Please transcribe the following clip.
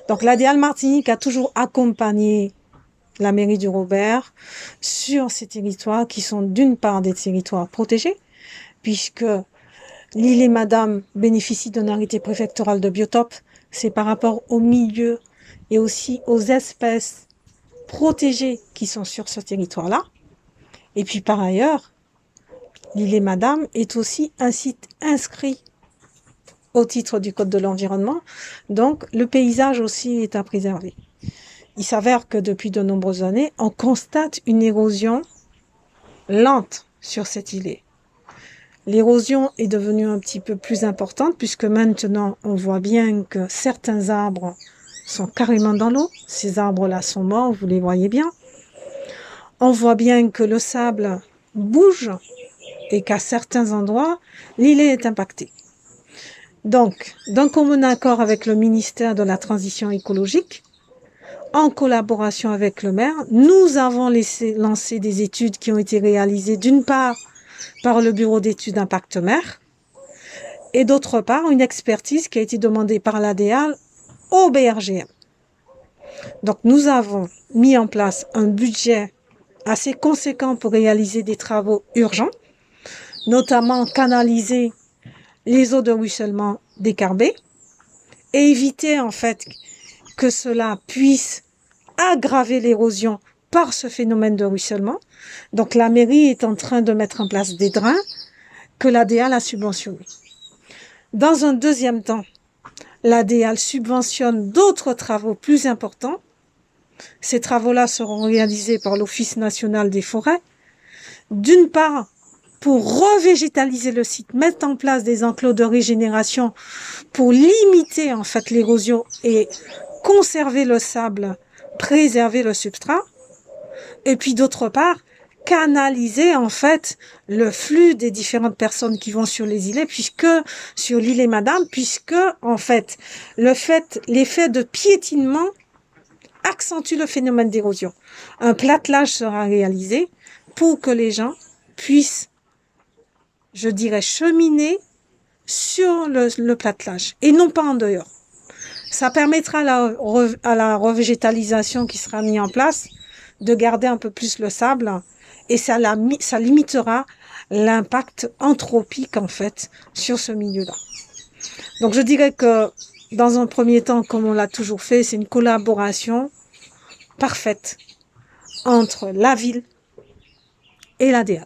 Donc la DEAL Martinique a toujours accompagné la mairie du Robert sur ces territoires qui sont d'une part des territoires protégés, puisque l'île et Madame bénéficient d'un arrêté préfectoral de biotope. C'est par rapport au milieu et aussi aux espèces protégées qui sont sur ce territoire-là. Et puis par ailleurs, l'île et Madame est aussi un site inscrit au titre du Code de l'environnement. Donc le paysage aussi est à préserver. Il s'avère que depuis de nombreuses années, on constate une érosion lente sur cette île. L'érosion est devenue un petit peu plus importante puisque maintenant on voit bien que certains arbres sont carrément dans l'eau. Ces arbres-là sont morts, vous les voyez bien. On voit bien que le sable bouge et qu'à certains endroits, l'île est impactée. Donc, d'un commun accord avec le ministère de la Transition écologique, en collaboration avec le maire, nous avons lancé des études qui ont été réalisées d'une part par le bureau d'études d'impact mer et d'autre part une expertise qui a été demandée par la DEAL au BRGM. Donc nous avons mis en place un budget assez conséquent pour réaliser des travaux urgents, notamment canaliser les eaux de ruissellement des carbets et éviter en fait que cela puisse aggraver l'érosion par ce phénomène de ruissellement. Donc la mairie est en train de mettre en place des drains que la DEAL a subventionnés. Dans un deuxième temps, la DEAL subventionne d'autres travaux plus importants. Ces travaux-là seront réalisés par l'Office national des forêts. D'une part, pour revégétaliser le site, mettre en place des enclos de régénération pour limiter en fait l'érosion et conserver le sable, préserver le substrat. Et puis d'autre part, canaliser en fait le flux des différentes personnes qui vont sur les îlets, puisque sur l'île et Madame, puisque en fait l'effet de piétinement accentue le phénomène d'érosion. Un platelage sera réalisé pour que les gens puissent, je dirais, cheminer sur le platelage et non pas en dehors. Ça permettra à la revégétalisation qui sera mise en place de garder un peu plus le sable et ça limitera l'impact anthropique en fait sur ce milieu-là. Donc je dirais que dans un premier temps, comme on l'a toujours fait, c'est une collaboration parfaite entre la ville et la DEAL.